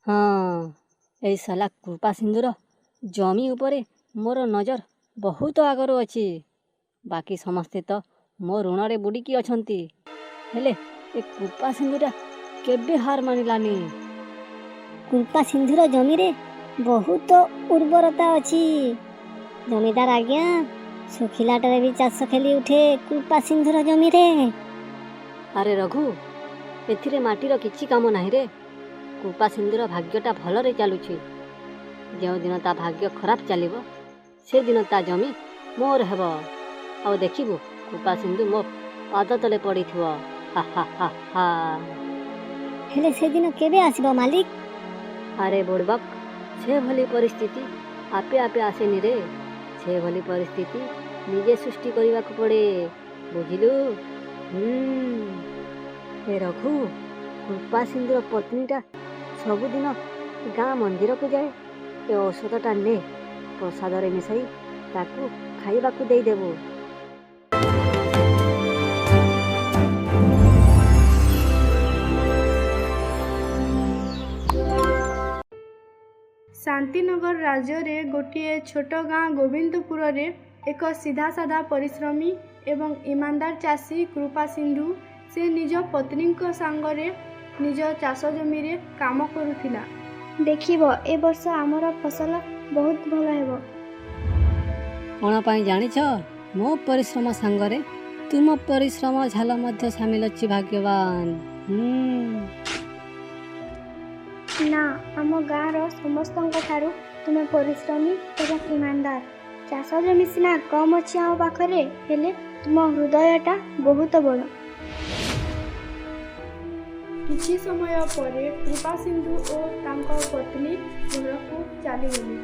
ହଁ, ଏଇ ସାଲା କୃପା ସିନ୍ଧୁର ଜମି ଉପରେ ମୋର ନଜର ବହୁତ ଆଗରୁ ଅଛି। ବାକି ସମସ୍ତେ ତ ମୋ ଋଣରେ ବୁଡ଼ିକି ଅଛନ୍ତି, ହେଲେ ଏ କୃପା ସିନ୍ଧୁଟା କେବେ ହାର ମାନିଲାନି। କୃପା ସିନ୍ଧୁର ଜମିରେ ବହୁତ ଉର୍ବରତା ଅଛି। ଜମିଦାର ଆଜ୍ଞା, ଶୁଖିଲାଟାରେ ବି ଚାଷ ଖେଳି ଉଠେ କୃପା ସିନ୍ଧୁର ଜମିରେ। ଆରେ ରଘୁ, ଏଥିରେ ମାଟିର କିଛି କାମ ନାହିଁ ରେ। କୃପା ସିନ୍ଧୁର ଭାଗ୍ୟଟା ଭଲରେ ଚାଲୁଛି। ଯେଉଁଦିନ ତା ଭାଗ୍ୟ ଖରାପ ଚାଲିବ, ସେଦିନ ତା ଜମି ମୋର ହେବ। ଆଉ ଦେଖିବୁ କୃପା ସିନ୍ଧୁ ମୋ ପାଦ ତଳେ ପଡ଼ିଥିବ। ହା ହା ହା ହା। ହେଲେ ସେଦିନ କେବେ ଆସିବ ମାଲିକ? ଆରେ ବୁଡ଼ବକ୍, ସେଭଳି ପରିସ୍ଥିତି ଆପେ ଆପେ ଆସେନି ରେ। ସେଭଳି ପରିସ୍ଥିତି ନିଜେ ସୃଷ୍ଟି କରିବାକୁ ପଡ଼େ, ବୁଝିଲୁ? ଏ ରଘୁ, କୃପା ସିନ୍ଧୁର ପତ୍ନୀଟା ସବୁଦିନ ଗାଁ ମନ୍ଦିରକୁ ଯାଏ। ଏ ଔଷଧଟା ନେ, ପ୍ରସାଦରେ ମିଶାଇ ତାକୁ ଖାଇବାକୁ ଦେଇଦେବୁ। ଶାନ୍ତିନଗର ରାଜ୍ୟରେ ଗୋଟିଏ ଛୋଟ ଗାଁ ଗୋବିନ୍ଦପୁରରେ ଏକ ସିଧାସାଧା ପରିଶ୍ରମୀ ଏବଂ ଇମାନ୍ଦାର ଚାଷୀ କୃପା ସିନ୍ଧୁ ସେ ନିଜ ପତ୍ନୀଙ୍କ ସାଙ୍ଗରେ ନିଜ ଚାଷ ଜମିରେ କାମ କରୁଥିଲା। ଦେଖିବ, ଏ ବର୍ଷ ଆମର ଫସଲ ବହୁତ ଭଲ ହେବ। କ'ଣ ପାଇଁ ଜାଣିଛ? ମୋ ପରିଶ୍ରମ ସାଙ୍ଗରେ ତୁମ ପରିଶ୍ରମ ଝାଲ ମଧ୍ୟ ସାମିଲ ଅଛି ଭାଗ୍ୟବାନ। ନା, ଆମ ଗାଁର ସମସ୍ତଙ୍କ ଠାରୁ ତୁମେ ପରିଶ୍ରମୀ ଏବଂ ଇମାନ୍ଦାର। ଚାଷ ଜମି ସିନା କମ୍ ଅଛି ଆମ ପାଖରେ, ହେଲେ ତୁମ ହୃଦୟଟା ବହୁତ ବଡ଼। କିଛି ସମୟ ପରେ କୃପା ସିନ୍ଧୁ ଓ ତାଙ୍କ ପତ୍ନୀ ଘରକୁ ଚାଲିଗଲେ।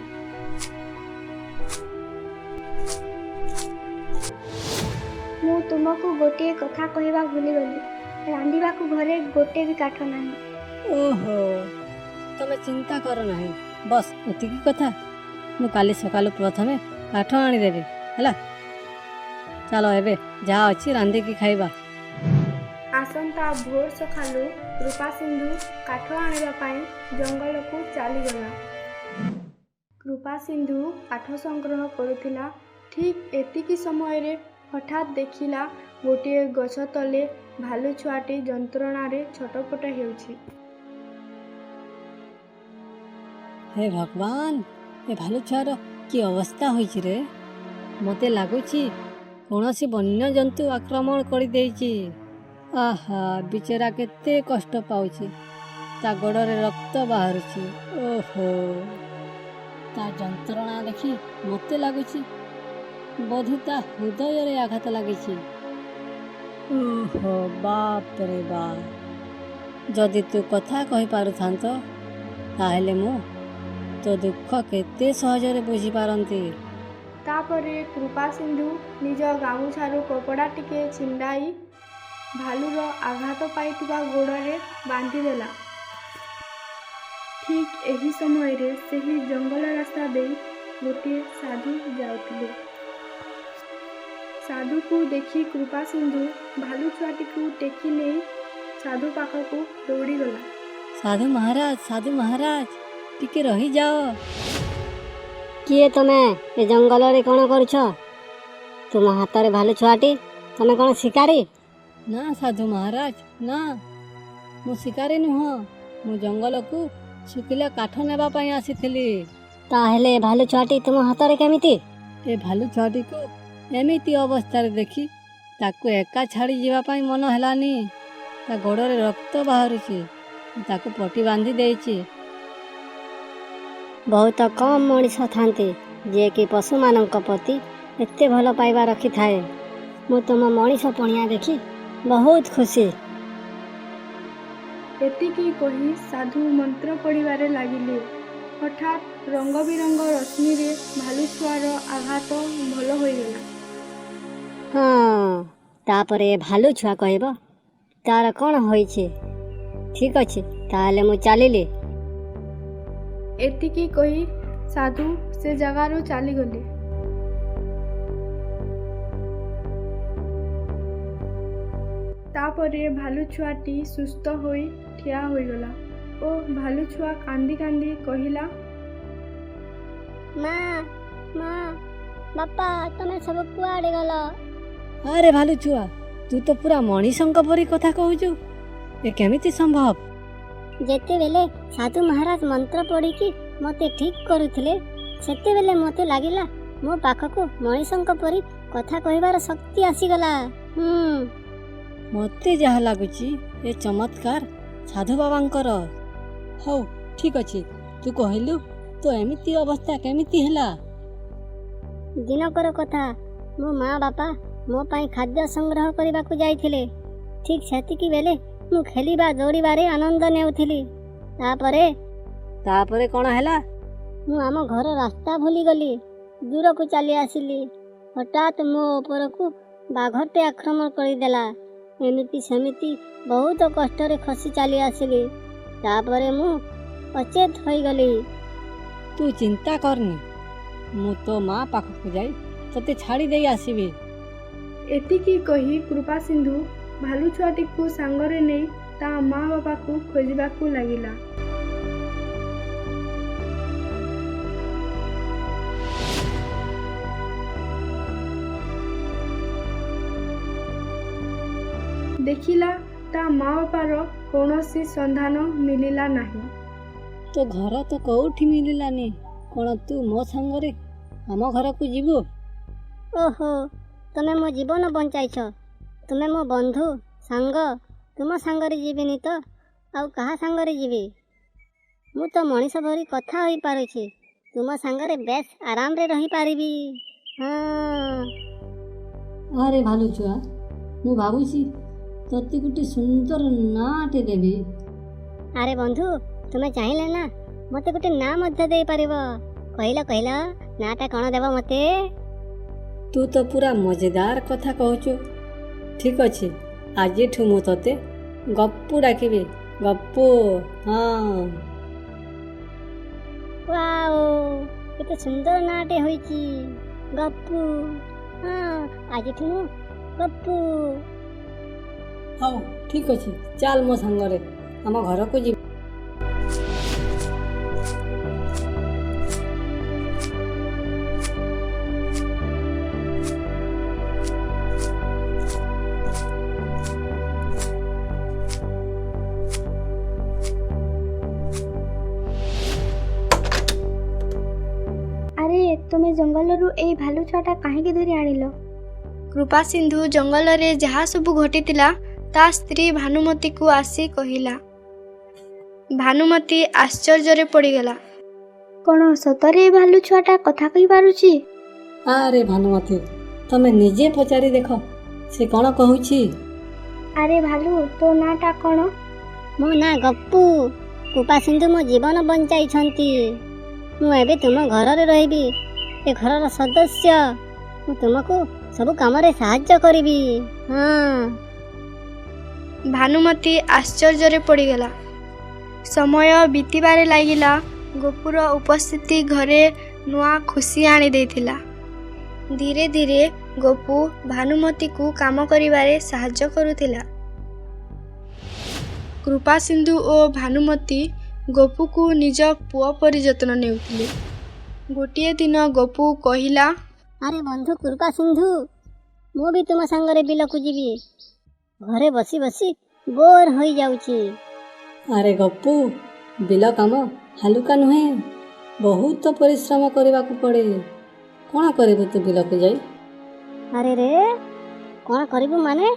ମୁଁ ତୁମକୁ ଗୋଟିଏ କଥା କହିବା ଭୁଲିଗଲି। ରାନ୍ଧିବାକୁ ଘରେ ଗୋଟେ ବି କାଠ ନାହିଁ। ଓହୋ, ତମେ ଚିନ୍ତା କର ନାହିଁ। ବସ୍ ଏତିକି କଥା। ମୁଁ କାଲି ସକାଳୁ ପ୍ରଥମେ କାଠ ଆଣିଦେବି, ହେଲା? ଚାଲ ଏବେ ଯାହା ଅଛି ରାନ୍ଧିକି ଖାଇବା। ଆସନ୍ତା ଭୋର ସକାଳୁ କୃପା ସିନ୍ଧୁ କାଠ ଆଣିବା ପାଇଁ ଜଙ୍ଗଲକୁ ଚାଲିଗଲା। କୃପା ସିନ୍ଧୁ କାଠ ସଂଗ୍ରହ କରୁଥିଲା। ଠିକ୍ ଏତିକି ସମୟରେ ହଠାତ୍ ଦେଖିଲା ଗୋଟିଏ ଗଛ ତଳେ ଭାଲୁ ଛୁଆଟି ଯନ୍ତ୍ରଣାରେ ଛଟପଟ ହେଉଛି। ହେ ଭଗବାନ, ଏ ଭାଲୁ ଛୁଆର କି ଅବସ୍ଥା ହୋଇଛି ରେ? ମୋତେ ଲାଗୁଛି କୌଣସି ବନ୍ୟଜନ୍ତୁ ଆକ୍ରମଣ କରିଦେଇଛି। ଆହା, ବିଚରା କେତେ କଷ୍ଟ ପାଉଛି। ତା ଗୋଡ଼ରେ ରକ୍ତ ବାହାରୁଛି। ଓହୋ, ତା ଯନ୍ତ୍ରଣା ଦେଖି ମୋତେ ଲାଗୁଛି ବୋଧେ ତା ହୃଦୟରେ ଆଘାତ ଲାଗିଛି। ଓହୋ, ବାପରେ ବାପ। ଯଦି ତୁ କଥା କହିପାରୁଥାନ୍ତ, ତାହେଲେ ମୁଁ ତୋ ଦୁଃଖ କେତେ ସହଜରେ ବୁଝିପାରନ୍ତି। ତାପରେ କୃପା ସିନ୍ଧୁ ନିଜ ଗାମୁଛାରୁ କପଡ଼ା ଟିକେ ଛିଣ୍ଡାଇ ଭାଲୁର ଆଘାତ ପାଇଥିବା ଗୋଡ଼ରେ ବାନ୍ଧିଦେଲା। ଠିକ୍ ଏହି ସମୟରେ ସେହି ଜଙ୍ଗଲ ରାସ୍ତା ଦେଇ ଗୋଟିଏ ସାଧୁ ଯାଉଥିଲେ। ସାଧୁକୁ ଦେଖି କୃପା ସିନ୍ଧୁ ଭାଲୁ ଛୁଆଟିକୁ ଟେକି ନେଇ ସାଧୁ ପାଖକୁ ଦୌଡ଼ିଗଲା। ସାଧୁ ମହାରାଜ, ସାଧୁ ମହାରାଜ, ଟିକେ ରହିଯାଅ। କିଏ ତମେ? ଏ ଜଙ୍ଗଲରେ କ'ଣ କରୁଛ? ତୁମ ହାତରେ ଭାଲୁ ଛୁଆଟି? ତମେ କ'ଣ ଶିକାରୀ? ନା ସାଧୁ ମହାରାଜ, ନା, ମୁଁ ଶିକାରୀ ନୁହଁ। ମୁଁ ଜଙ୍ଗଲକୁ ଶୁଖିଲା କାଠ ନେବା ପାଇଁ ଆସିଥିଲି। ତାହେଲେ ଭାଲୁ ଛୁଆଟି ତୁମ ହାତରେ କେମିତି? ଏ ଭାଲୁ ଛୁଆଟିକୁ ଏମିତି ଅବସ୍ଥାରେ ଦେଖି ତାକୁ ଏକା ଛାଡ଼ି ଯିବା ପାଇଁ ମନ ହେଲାନି। ତା ଗୋଡ଼ରେ ରକ୍ତ ବାହାରୁଛି। ତାକୁ ପଟି ବାନ୍ଧି ଦେଇଛି। ବହୁତ କମ୍ ମଣିଷ ଥାନ୍ତି ଯିଏକି ପଶୁମାନଙ୍କ ପ୍ରତି ଏତେ ଭଲ ପାଇବା ରଖିଥାଏ। ମୁଁ ତୁମ ମଣିଷ ପଣିଆ ଦେଖି ବହୁତ ଖୁସି। ଏତିକି କହି ସାଧୁ ମନ୍ତ୍ର ପଢ଼ିବାରେ ଲାଗିଲେ। ହଠାତ୍ ରଙ୍ଗ ବିରଙ୍ଗ ରଶ୍ମିରେ ଭାଲୁ ଛୁଆର ଆଘାତ ଭଲ ହୋଇଗଲା। ହଁ, ତାପରେ ଭାଲୁ ଛୁଆ କହିବ ତାର କ'ଣ ହୋଇଛି। ଠିକ୍ ଅଛି, ତାହେଲେ ମୁଁ ଚାଲିଲି। ଏତିକି କହି ସାଧୁ ସେ ଜାଗାରୁ ଚାଲିଗଲେ। ତାପରେ ଭାଲୁ ଛୁଆଟି ସୁସ୍ଥ ହୋଇ ଠିଆ ହୋଇଗଲା ଓ ଭାଲୁ ଛୁଆ କାନ୍ଦି କାନ୍ଦି କହିଲା, ମା ମା ବାପା ତମେ ସବୁ କୁଆଡ଼େ ଗଲ? ଆରେ ଭାଲୁ ଛୁଆ, ତୁ ତ ପୁରା ମଣିଷଙ୍କ ପରି କଥା କହୁଛୁ। ଏ କେମିତି ସମ୍ଭବ? ଯେତେବେଳେ ସାଧୁ ମହାରାଜ ମନ୍ତ୍ର ପଢ଼ିକି ମୋତେ ଠିକ୍ କରୁଥିଲେ, ସେତେବେଳେ ମୋତେ ଲାଗିଲା ମୋ ପାଖକୁ ମଣିଷଙ୍କ ପରି କଥା କହିବାର ଶକ୍ତି ଆସିଗଲା। ମୋତେ ଯାହା ଲାଗୁଛି ଏ ଚମତ୍କାର ସାଧୁ ବାବାଙ୍କର। ହଉ ଠିକ୍ ଅଛି, ତୁ କହିଲୁ ତ ଏମିତି ଅବସ୍ଥା କେମିତି ହେଲା? ଦିନକର କଥା, ମୋ ମା ବାପା ମୋ ପାଇଁ ଖାଦ୍ୟ ସଂଗ୍ରହ କରିବାକୁ ଯାଇଥିଲେ। ଠିକ୍ ସେତିକି ବେଳେ ମୁଁ ଖେଳିବା ଦୌଡ଼ିବାରେ ଆନନ୍ଦ ନେଉଥିଲି। ତାପରେ କ'ଣ ହେଲା? ମୁଁ ଆମ ଘର ରାସ୍ତା ଭୁଲିଗଲି, ଦୂରକୁ ଚାଲି ଆସିଲି। ହଠାତ୍ ମୋ ଉପରକୁ ବାଘଟେ ଆକ୍ରମଣ କରିଦେଲା। ଏମିତି ସେମିତି ବହୁତ କଷ୍ଟରେ ଖସି ଚାଲି ଆସିଲି। ତାପରେ ମୁଁ ଅଚେତ ହୋଇଗଲି। ତୁ ଚିନ୍ତା କରନି, ମୁଁ ତୋ ମା ପାଖକୁ ଯାଇ ତୋତେ ଛାଡ଼ି ଦେଇ ଆସିବି। ଏତିକି କହି କୃପା ସିନ୍ଧୁ ଭାଲୁ ଛୁଆଟିକୁ ସାଙ୍ଗରେ ନେଇ ତା ମା ବାପାକୁ ଖୋଜିବାକୁ ଲାଗିଲା। ଦେଖିଲା ତା ମା ବାପାର କୌଣସି ସନ୍ଧାନ ମିଳିଲା ନାହିଁ। ତୋ ଘର ତ କୋଉଠି ମିଳିଲାନି। କ'ଣ ତୁ ମୋ ସାଙ୍ଗରେ ଆମ ଘରକୁ ଯିବୁ? ଓହୋ, ତମେ ମୋ ଜୀବନ ବଞ୍ଚାଇଛ। ତୁମେ ମୋ ବନ୍ଧୁ, ସାଙ୍ଗ। ତୁମ ସାଙ୍ଗରେ ଯିବିନି ତ ଆଉ କାହା ସାଙ୍ଗରେ ଯିବି? ମୁଁ ତ ମଣିଷ ଭଳି କଥା ହୋଇପାରୁଛି। ତୁମ ସାଙ୍ଗରେ ବେଶ ଆରାମରେ ରହିପାରିବି। ଆରେ ଭାଲୁ ଛୁଆ, ମୁଁ ଭାବୁଛି ତୋତେ ଗୋଟେ ସୁନ୍ଦର ନାଁଟେ ଦେବି। ଆରେ ବନ୍ଧୁ, ତୁମେ ଚାହିଁଲେ ନା ମୋତେ ଗୋଟେ ନାଁ ମଧ୍ୟ ଦେଇପାରିବ। କହିଲ ନାଁଟା କ'ଣ ଦେବ ମୋତେ? ତୁ ତ ପୁରା ମଜାଦାର କଥା କହୁଛୁ। ଠିକ୍ ଅଛି, ଆଜିଠୁ ମୁଁ ତୋତେ ଗପୁ ଡାକିବି। ଗପୁ। ୱାଓ, କେତେ ସୁନ୍ଦର ନାଁଟେ ହୋଇଛି, ଗପୁ। ଆଜିଠୁ ମୁଁ ଗପୁ। ହଉ ଠିକ୍ ଅଛି, ଚାଲ ମୋ ସାଙ୍ଗରେ ଆମ ଘରକୁ ଯିବୁ। ଆରେ ତୁମେ ଜଙ୍ଗଲରୁ ଏଇ ଭାଲୁ ଛୁଆଟା କାହିଁକି ଧରି ଆଣିଲ? କୃପା ସିନ୍ଧୁ ଜଙ୍ଗଲରେ ଯାହା ସବୁ ଘଟିଥିଲା ତା ସ୍ତ୍ରୀ ଭାନୁମତୀକୁ ଆସି କହିଲା। ଭାନୁମତୀ ଆଶ୍ଚର୍ଯ୍ୟରେ ପଡ଼ିଗଲା। କ'ଣ ସତରେ ଏ ଭାଲୁ ଛୁଆଟା କଥା କହିପାରୁଛି? ଆରେ ଭାନୁମତୀ, ତମେ ନିଜେ ପଚାରି ଦେଖ, ସେ କ'ଣ କହୁଛି। ଆରେ ଭାଲୁ, ତୋ ନାଁଟା କ'ଣ? ମୋ ନାଁ ଗପୁ। କୃପା ସିନ୍ଧୁ ମୋ ଜୀବନ ବଞ୍ଚାଇଛନ୍ତି। ମୁଁ ଏବେ ତୁମ ଘରରେ ରହିବି, ଏ ଘରର ସଦସ୍ୟ। ମୁଁ ତୁମକୁ ସବୁ କାମରେ ସାହାଯ୍ୟ କରିବି। ଭାନୁମତୀ ଆଶ୍ଚର୍ଯ୍ୟରେ ପଡ଼ିଗଲା। ସମୟ ବିତିବାରେ ଲାଗିଲା। ଗପୁର ଉପସ୍ଥିତି ଘରେ ନୂଆ ଖୁସି ଆଣି ଦେଇଥିଲା। ଧୀରେ ଧୀରେ ଗପୁ ଭାନୁମତୀକୁ କାମ କରିବାରେ ସାହାଯ୍ୟ କରୁଥିଲା। କୃପା ସିନ୍ଧୁ ଓ ଭାନୁମତୀ ଗପୁକୁ ନିଜ ପୁଅ ପରି ଯତ୍ନ ନେଉଥିଲେ। ଗୋଟିଏ ଦିନ ଗପୁ କହିଲା, ଆରେ ବନ୍ଧୁ କୃପା ସିନ୍ଧୁ, ମୁଁ ବି ତୁମ ସାଙ୍ଗରେ ବିଲକୁ ଯିବି। ଘରେ ବସି ବସି ବୋର୍ ହୋଇଯାଉଛି। ଆରେ ଗପୁ, ବିଲ କାମ ହାଲୁକା ନୁହେଁ, ବହୁତ ପରିଶ୍ରମ କରିବାକୁ ପଡ଼େ। କ'ଣ କରିବୁ ତୁ ବିଲକୁ ଯାଇ? ଆରେ ରେ, କ'ଣ କରିବୁ ମାନେ?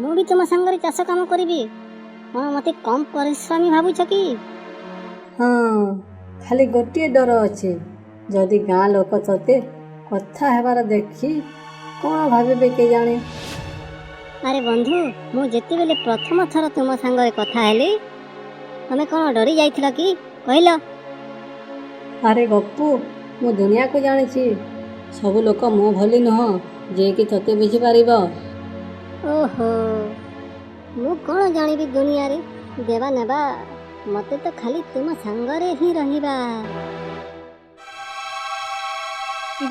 ମୁଁ ବି ତୁମ ସାଙ୍ଗରେ ଚାଷ କାମ କରିବି। କ'ଣ ମୋତେ କମ୍ ପରିଶ୍ରମୀ ଭାବୁଛ କି? ଖାଲି ଗୋଟିଏ ଡର ଅଛି, ଯଦି ଗାଁ ଲୋକ ତୋତେ କଥା ହେବାର ଦେଖି କ'ଣ ଭାବିବେ କେଜାଣି? ଆରେ ବନ୍ଧୁ, ମୁଁ ଯେତେବେଳେ ପ୍ରଥମ ଥର ତୁମ ସାଙ୍ଗରେ କଥା ହେଲି, ତମେ କ'ଣ ଡରି ଯାଇଥିଲ କି? କହିଲ। ଆରେ ଗପୁ, ମୁଁ ଦୁନିଆକୁ ଜାଣିଛି। ସବୁ ଲୋକ ମୋ ଭଳି ନୁହଁ ଯିଏକି ତୋତେ ବୁଝିପାରିବ। ଓହୋ, ମୁଁ କ'ଣ ଜାଣିବି ଦୁନିଆରେ ଦେବା ନେବା। ମୋତେ ତ ଖାଲି ତୁମ ସାଙ୍ଗରେ ହିଁ ରହିବା।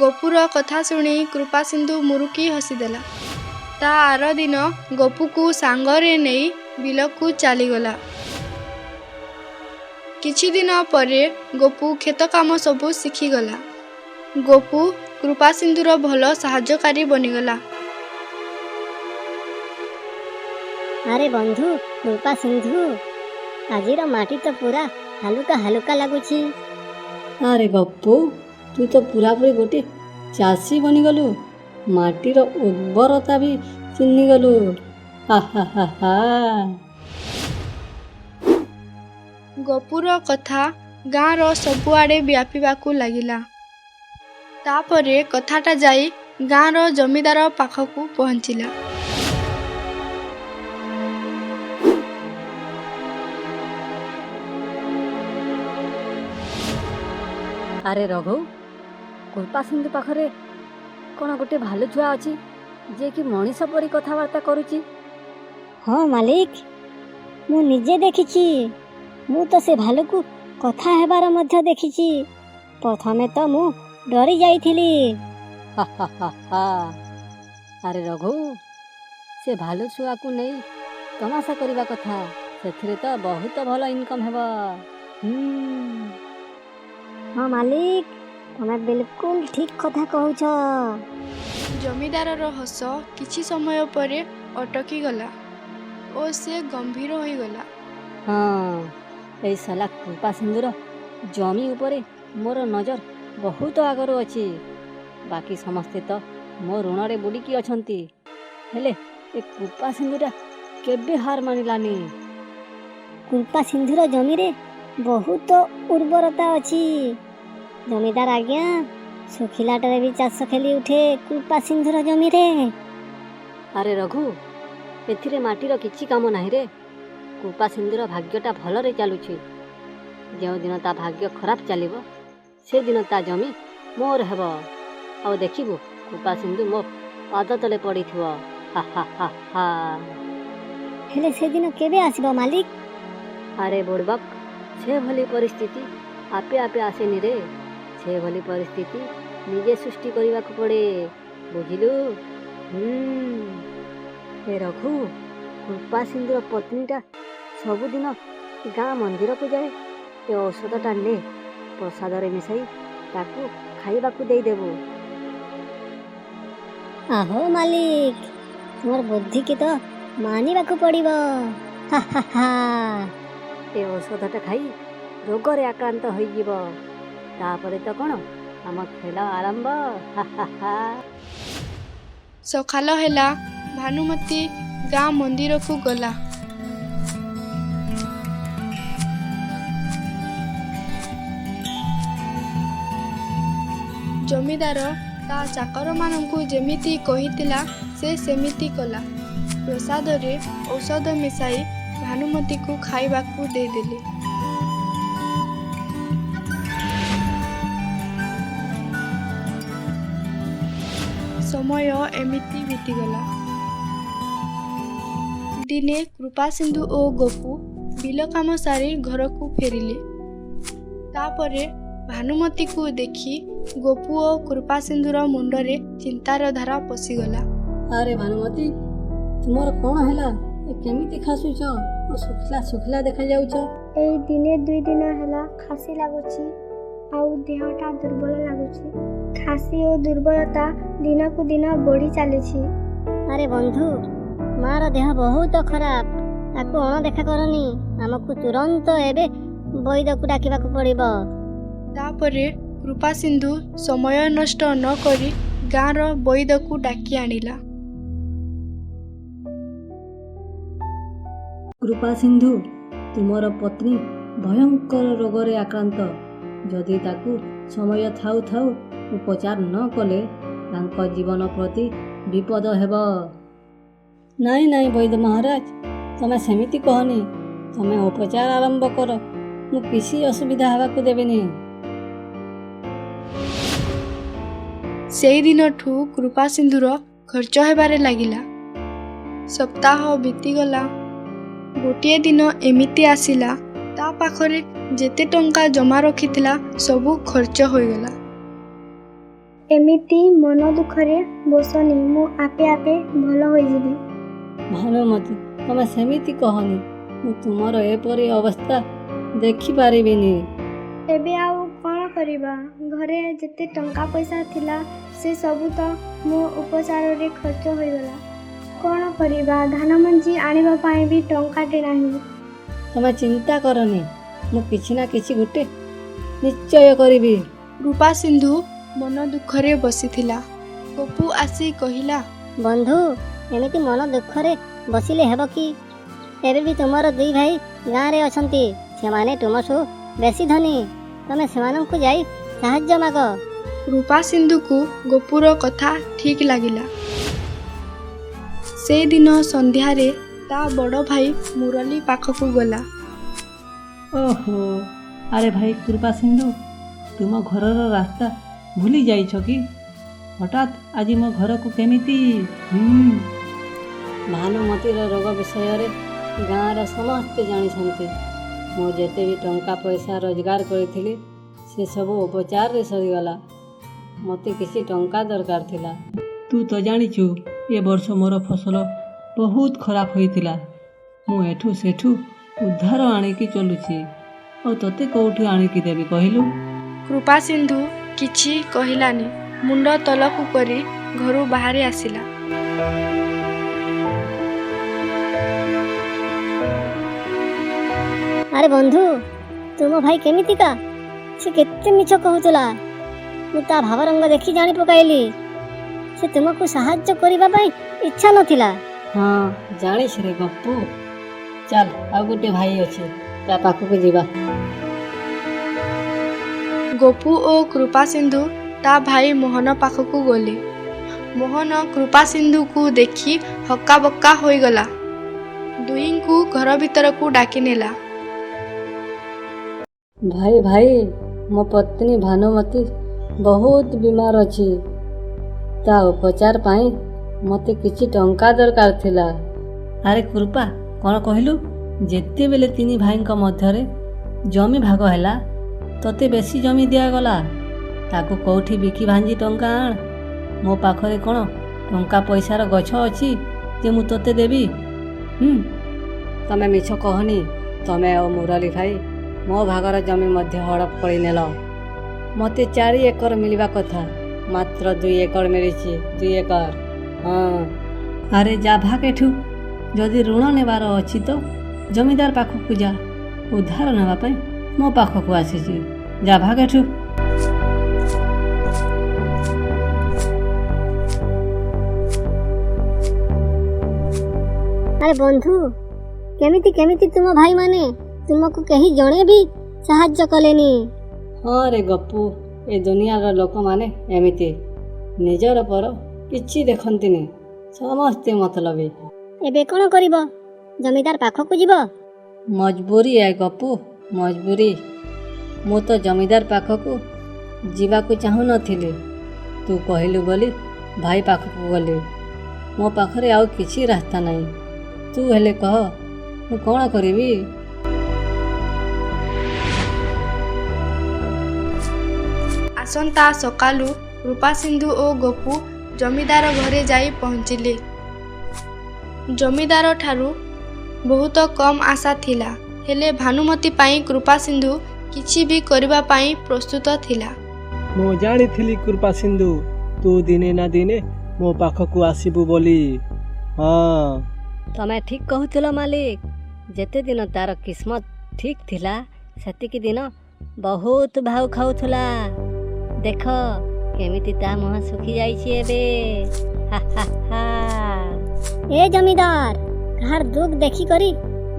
ଗପୁର କଥା ଶୁଣି କୃପା ସିନ୍ଧୁ ମୁରୁକି ହସିଦେଲା। ତା ଆର ଦିନ ଗପୁକୁ ସାଙ୍ଗରେ ନେଇ ବିଲକୁ ଚାଲିଗଲା। କିଛି ଦିନ ପରେ ଗୋପୁ କ୍ଷେତ କାମ ସବୁ ଶିଖିଗଲା। ଗୋପୁ କୃପା ସିନ୍ଧୁର ଭଲ ସାହାଯ୍ୟକାରୀ ବନିଗଲା। ଆରେ ବନ୍ଧୁ କୃପା ସିନ୍ଧୁ, ଆଜିର ମାଟି ତ ପୁରା ହାଲୁକା ହାଲୁକା ଲାଗୁଛି। ଆରେ ଗପୁ, ତୁ ତ ପୁରାପୁରି ଗୋଟେ ଚାଷୀ ବନିଗଲୁ। ମାଟିର ଉର୍ବରତା ବି ଚିହ୍ନିଗଲୁ। ହା ହା ହା ହା। ଗୋପୁର କଥା ଗାଁର ସବୁଆଡ଼େ ବ୍ୟାପିବାକୁ ଲାଗିଲା। ତାପରେ କଥାଟା ଯାଇ ଗାଁର ଜମିଦାର ପାଖକୁ ପହଞ୍ଚିଲା। ଆରେ ରଘୁ, କୃପା ସିନ୍ଧୁ ପାଖରେ କ'ଣ ଗୋଟେ ଭାଲୁ ଛୁଆ ଅଛି ଯିଏକି ମଣିଷ ପରି କଥାବାର୍ତ୍ତା କରୁଛି? ହଁ ମାଲିକ, ମୁଁ ନିଜେ ଦେଖିଛି। ମୁଁ ତ ସେ ଭାଲୁକୁ କଥା ହେବାର ମଧ୍ୟ ଦେଖିଛି। ପ୍ରଥମେ ତ ମୁଁ ଡରି ଯାଇଥିଲି। ହା ହା ହା ହା। ଆରେ ରଘୁ, ସେ ଭାଲୁ ଛୁଆକୁ ନେଇ ତମାସା କରିବା କଥା। ସେଥିରେ ତ ବହୁତ ଭଲ ଇନକମ୍ ହେବ। ହଁ ମାଲିକ, ତମେ ବିଲକୁଲ ଠିକ୍ କଥା କହୁଛ। ଜମିଦାରର ହସ କିଛି ସମୟ ପରେ ଅଟକିଗଲା ଓ ସେ ଗମ୍ଭୀର ହୋଇଗଲା। ହଁ, ଏଇ ସାଲା କୃପା ସିନ୍ଧୁର ଜମି ଉପରେ ମୋର ନଜର ବହୁତ ଆଗରୁ ଅଛି। ବାକି ସମସ୍ତେ ତ ମୋ ଋଣରେ ବୁଡ଼ିକି ଅଛନ୍ତି। ହେଲେ ଏ କୃପା ସିନ୍ଧୁଟା କେବେ ହାର ମାନିଲାନି। କୃପା ସିନ୍ଧୁର ଜମିରେ ବହୁତ ଉର୍ବରତା ଅଛି। ଜମିଦାର ଆଜ୍ଞା, ଶୁଖିଲାଟାରେ ବି ଚାଷ ଖେଳି ଉଠେ କୃପା ସିନ୍ଧୁର ଜମିରେ। ଆରେ ରଘୁ, ଏଥିରେ ମାଟିର କିଛି କାମ ନାହିଁ ରେ। କୃପା ସିନ୍ଧୁର ଭାଗ୍ୟଟା ଭଲରେ ଚାଲୁଛି। ଯେଉଁଦିନ ତା ଭାଗ୍ୟ ଖରାପ ଚାଲିବ, ସେଦିନ ତା ଜମି ମୋର ହେବ। ଆଉ ଦେଖିବୁ, କୃପା ସିନ୍ଧୁ ମୋ ପାଦ ତଳେ ପଡ଼ିଥିବ। ହା ହା ହା ହା। ହେଲେ ସେଦିନ କେବେ ଆସିବ ମାଲିକ? ଆରେ ବୁଡ଼ବକ, ସେଭଳି ପରିସ୍ଥିତି ଆପେ ଆପେ ଆସେନି ରେ। ସେଭଳି ପରିସ୍ଥିତି ନିଜେ ସୃଷ୍ଟି କରିବାକୁ ପଡ଼େ, ବୁଝିଲୁ? ଏ ରଘୁ, କୃପା ସିନ୍ଧୁର ପତ୍ନୀଟା ସବୁଦିନ ଗାଁ ମନ୍ଦିରକୁ ଯାଏ। ଏ ଔଷଧଟା ନେ, ପ୍ରସାଦରେ ମିଶାଇ ତାକୁ ଖାଇବାକୁ ଦେଇଦେବୁ। ଆହୋ ମାଲିକ, ତୁମର ବୁଦ୍ଧିକି ତ ମାନିବାକୁ ପଡ଼ିବ। ହା ହା ହା। ଏ ଔଷଧଟା ଖାଇ ରୋଗରେ ଆକ୍ରାନ୍ତ ହୋଇଯିବ। ତାପରେ ତ କ'ଣ ଆମ ଖେଳ ଆରମ୍ଭ। ହା ହା ହା। ସକାଳ ହେଲା, ଭାନୁମତୀ ଗାଁ ମନ୍ଦିରକୁ ଗଲା। ଜମିଦାର ତା ଚାକରମାନଙ୍କୁ ଯେମିତି କହିଥିଲା ସେ ସେମିତି କଲା। ପ୍ରସାଦରେ ଔଷଧ ମିଶାଇ ଭାନୁମତୀକୁ ଖାଇବାକୁ ଦେଇଦେଲେ। ସମୟ ଏମିତି ବିତିଗଲା। ଦିନେ କୃପା ସିନ୍ଧୁ ଓ ଗୋପୁ ବିଲ କାମ ସାରି ଘରକୁ ଫେରିଲେ। ତାପରେ ଭାନୁମତୀକୁ ଦେଖି ଗୋପୁ ଓ କୃପା ସିନ୍ଧୁର ମୁଣ୍ଡରେ ଚିନ୍ତାର ଧାରା ପଶିଗଲା। ଆରେ ଭାନୁମତୀ, ତୁମର କ'ଣ ହେଲା? ଏ କେମିତି ଖାସୁଛ ଓ ଶୁଖିଲା ଶୁଖିଲା ଦେଖାଯାଉଛ? ଏଇ ଦିନେ 2 ଦିନ ହେଲା ଖାସି ଲାଗୁଛି ଆଉ ଦେହଟା ଦୁର୍ବଳ ଲାଗୁଛି। ଖାସି ଓ ଦୁର୍ବଳତା ଦିନକୁ ଦିନ ବଢ଼ି ଚାଲିଛି। ଆରେ ବନ୍ଧୁ, ମାର ଦେହ ବହୁତ ଖରାପ। ତାକୁ ଅଣଦେଖା କରନି। ଆମକୁ ତୁରନ୍ତ ଏବେ ବୈଦକୁ ଡାକିବାକୁ ପଡ଼ିବ। ତାପରେ କୃପା ସିନ୍ଧୁ ସମୟ ନଷ୍ଟ ନ କରି ଗାଁର ବୈଦକୁ ଡାକି ଆଣିଲା। କୃପା ସିନ୍ଧୁ, ତୁମର ପତ୍ନୀ ଭୟଙ୍କର ରୋଗରେ ଆକ୍ରାନ୍ତ। ଯଦି ତାକୁ ସମୟ ଥାଉ ଥାଉ ଉପଚାର ନ କଲେ ତାଙ୍କ ଜୀବନ ପ୍ରତି ବିପଦ ହେବ। ନାଇଁ ନାଇଁ ବୈଦ ମହାରାଜ, ତମେ ସେମିତି କହନି। ତମେ ଉପଚାର ଆରମ୍ଭ କର, ମୁଁ କିଛି ଅସୁବିଧା ହେବାକୁ ଦେବିନି। ସେଇଦିନଠୁ କୃପା ସିନ୍ଧୁର ଖର୍ଚ୍ଚ ହେବାରେ ଲାଗିଲା। ସପ୍ତାହ ବିତିଗଲା। ଗୋଟିଏ ଦିନ ଏମିତି ଆସିଲା, ତା ପାଖରେ ଯେତେ ଟଙ୍କା ଜମା ରଖିଥିଲା ସବୁ ଖର୍ଚ୍ଚ ହୋଇଗଲା। ଏମିତି ମନ ଦୁଃଖରେ ବସନି, ମୁଁ ଆପେ ଆପେ ଭଲ ହୋଇଯିବି। ଭାନୁମତୀ, ତମେ ସେମିତି କହନି। ମୁଁ ତୁମର ଏପରି ଅବସ୍ଥା ଦେଖିପାରିବିନି। ଏବେ ଆଉ କ'ଣ କରିବା? ଘରେ ଯେତେ ଟଙ୍କା ପଇସା ଥିଲା ସେ ସବୁ ତ ମୋ ଉପଚାରରେ ଖର୍ଚ୍ଚ ହୋଇଗଲା। କ'ଣ କରିବା? ଧାନ ମଞ୍ଜି ଆଣିବା ପାଇଁ ବି ଟଙ୍କାଟେ ନାହିଁ। ତମେ ଚିନ୍ତା କରନି, ମୁଁ କିଛି ନା କିଛି ଗୋଟେ ନିଶ୍ଚୟ କରିବି। ରୂପା ସିନ୍ଧୁ ମନ ଦୁଃଖରେ ବସିଥିଲା। ଗପୁ ଆସି କହିଲା, ବନ୍ଧୁ, ଏମିତି ମନ ଦୁଃଖରେ ବସିଲେ ହେବ କି? ଏବେ ବି ତୁମର 2 ଭାଇ ଗାଁରେ ଅଛନ୍ତି। ସେମାନେ ତୁମଠୁ ବେଶୀ ଧନୀ। ତମେ ସେମାନଙ୍କୁ ଯାଇ ସାହାଯ୍ୟ ମାଗ। ରୂପା ସିନ୍ଧୁକୁ ଗପୁର କଥା ଠିକ୍ ଲାଗିଲା। ସେଇଦିନ ସନ୍ଧ୍ୟାରେ ତା ବଡ଼ ଭାଇ ମୁରଲି ପାଖକୁ ଗଲା। ଓହୋ, ଆରେ ଭାଇ କୃପା ସିନ୍ଧୁ, ତୁମ ଘରର ରାସ୍ତା ଭୁଲି ଯାଇଛ କି? ହଠାତ୍ ଆଜି ମୋ ଘରକୁ କେମିତି? ଭାନୁମତୀର ରୋଗ ବିଷୟରେ ଗାଁର ସମସ୍ତେ ଜାଣିଛନ୍ତି। ମୁଁ ଯେତେ ବି ଟଙ୍କା ପଇସା ରୋଜଗାର କରିଥିଲି ସେସବୁ ଉପଚାରରେ ସରିଗଲା। ମୋତେ କିଛି ଟଙ୍କା ଦରକାର ଥିଲା। ତୁ ତ ଜାଣିଛୁ ଏ ବର୍ଷ ମୋର ଫସଲ ବହୁତ ଖରାପ ହୋଇଥିଲା। ମୁଁ ଏଠୁ ସେଠୁ ଉଦ୍ଧାର ଆଣିକି ଚଲୁଛି। ଆଉ ତୋତେ କେଉଁଠୁ ଆଣିକି ଦେବି କହିଲୁ? କୃପା ସିନ୍ଧୁ କିଛି କହିଲାନି। ମୁଣ୍ଡ ତଳକୁ କରି ଘରୁ ବାହାରି ଆସିଲା। ଆରେ ବନ୍ଧୁ, ତୁମ ଭାଇ କେମିତିକା? ସେ କେତେ ମିଛ କହୁଥିଲା। ମୁଁ ତା ଭାବରଙ୍ଗ ଦେଖି ଜାଣି ପକାଇଲି ସେ ତୁମକୁ ସାହାଯ୍ୟ କରିବା ପାଇଁ ଇଚ୍ଛା ନଥିଲା। ହଁ, ଜାଣିଛ ରେ ଗପୁ। ଚାଲ, ଆଉ ଗୋଟେ ଭାଇ ଅଛି, ତା ପାଖକୁ ଯିବା। ଗପୁ ଓ କୃପା ସିନ୍ଧୁ ତା ଭାଇ ମୋହନ ପାଖକୁ ଗଲେ। ମୋହନ କୃପା ସିନ୍ଧୁକୁ ଦେଖି ହକାବକା ହୋଇଗଲା। ଦୁହିଁଙ୍କୁ ଘର ଭିତରକୁ ଡାକି ନେଲା। ଭାଇ, ମୋ ପତ୍ନୀ ଭାନୁମତୀ ବହୁତ ବିମାର ଅଛି। ତା ଉପଚାର ପାଇଁ ମୋତେ କିଛି ଟଙ୍କା ଦରକାର ଥିଲା। ଆରେ କୃପା, କ'ଣ କହିଲୁ? ଯେତେବେଳେ 3 ଭାଇଙ୍କ ମଧ୍ୟରେ ଜମି ଭାଗ ହେଲା, ତୋତେ ବେଶୀ ଜମି ଦିଆଗଲା। ତାକୁ କେଉଁଠି ବିକି ଭାଞ୍ଜି ଟଙ୍କା ଆଣ। ମୋ ପାଖରେ କ'ଣ ଟଙ୍କା ପଇସାର ଗଛ ଅଛି ଯେ ମୁଁ ତୋତେ ଦେବି? ତମେ ମିଛ କହନି। ତମେ ଆଉ ମୁରଲି ଭାଇ ମୋ ଭାଗର ଜମି ମଧ୍ୟ ହଡ଼ପ କରି ନେଲ। ମୋତେ 4 ଏକର ମିଳିବା କଥା, ମାତ୍ର 2 ଏକର ମିଳିଛି। 2 ଏକର। ହଁ। ଆରେ ଯା ଭାଗ ଏଠୁ। ଯଦି ଋଣ ନେବାର ଅଛି ତ ଜମିଦାର ପାଖକୁ ଯା। ଉଦ୍ଧାର ନେବା ପାଇଁ ମୋ ପାଖକୁ ଆସିଛି। ଯା ଭାଗ ଏଠୁ। ଆରେ ବନ୍ଧୁ, କେମିତି ତୁମ ଭାଇମାନେ ତୁମକୁ କେହି ଜଣେ ବି ସାହାଯ୍ୟ କଲେନି? ହଁ ରେ ଗପୁ, ଏ ଦୁନିଆର ଲୋକମାନେ ଏମିତି। ନିଜର ପର କିଛି ଦେଖନ୍ତିନି। ସମସ୍ତେ ମତଲବୀ। ଏବେ କ'ଣ କରିବ? ଜମିଦାର ପାଖକୁ ଯିବ? ମଜବୁରୀ ଏ ଗପୁ, ମଜବୁରୀ। ମୁଁ ତ ଜମିଦାର ପାଖକୁ ଯିବାକୁ ଚାହୁଁନଥିଲି। ତୁ କହିଲୁ ବୋଲି ଭାଇ ପାଖକୁ ଗଲି। ମୋ ପାଖରେ ଆଉ କିଛି ରାସ୍ତା ନାହିଁ। ତୁ ହେଲେ କହ, ମୁଁ କ'ଣ କରିବି? ଆସନ୍ତା ସକାଳୁ ରୂପା ସିନ୍ଧୁ ଓ ଗପୁ ଜମିଦାର ଘରେ ଯାଇ ପହଞ୍ଚିଲେ। ଜମିଦାର ଠାରୁ ବହୁତ କମ୍ ଆଶା ଥିଲା, ହେଲେ ଭାନୁମତୀ ପାଇଁ କୃପା ସିନ୍ଧୁ କିଛି ବି କରିବା ପାଇଁ ପ୍ରସ୍ତୁତ ଥିଲା। ମୁଁ ଜାଣିଥିଲି କୃପା ସିନ୍ଧୁ, ତୁ ଦିନେ ନା ଦିନେ ମୋ ପାଖକୁ ଆସିବୁ ବୋଲି। ହଁ, ତମେ ଠିକ୍ କହୁଥିଲ ମାଲିକ। ଯେତେ ଦିନ ତାର କିସ୍ମତ ଠିକ୍ ଥିଲା, ସେତିକି ଦିନ ବହୁତ ଭାଉ ଖାଉଥିଲା। ଦେଖ କେମିତି ତା ମୁହଁ ଶୁଖି ଯାଇଛି ଏବେ। ଏ ଜମିଦାର, କାହାର ଦୁଃଖ ଦେଖିକରି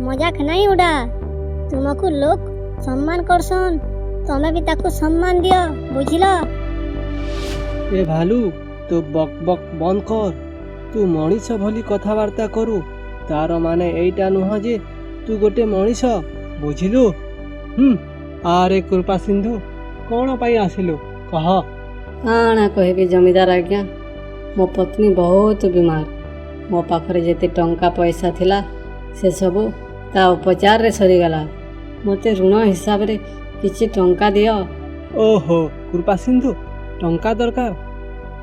ମଜାକ ନାଇଁ ଉଡ଼ା। ତୁମକୁ ଲୋକ ସମ୍ମାନ କରସନ୍, ତମେ ବି ତାକୁ ସମ୍ମାନ ଦିଅ, ବୁଝିଲ? ଏ ଭାଲୁ, ତୁ ବକ୍ ବକ୍ ବନ୍ଦ କର। ତୁ ମଣିଷ ଭଳି କଥାବାର୍ତ୍ତା କରୁ। ତାର ମାନେ ଏଇଟା ନୁହଁ ଯେ ତୁ ଗୋଟେ ମଣିଷ, ବୁଝିଲୁ? ଆରେ କୃପା ସିନ୍ଧୁ, କ'ଣ ପାଇଁ ଆସିଲୁ କହ? କାଣା କହିବି ଜମିଦାର ଆଜ୍ଞା, ମୋ ପତ୍ନୀ ବହୁତ ବିମାର। ମୋ ପାଖରେ ଯେତେ ଟଙ୍କା ପଇସା ଥିଲା ସେସବୁ ତା ଉପଚାରରେ ସରିଗଲା। ମୋତେ ଋଣ ହିସାବରେ କିଛି ଟଙ୍କା ଦିଅ। ଓହୋ କୃପା ସିନ୍ଧୁ, ଟଙ୍କା ଦରକାର?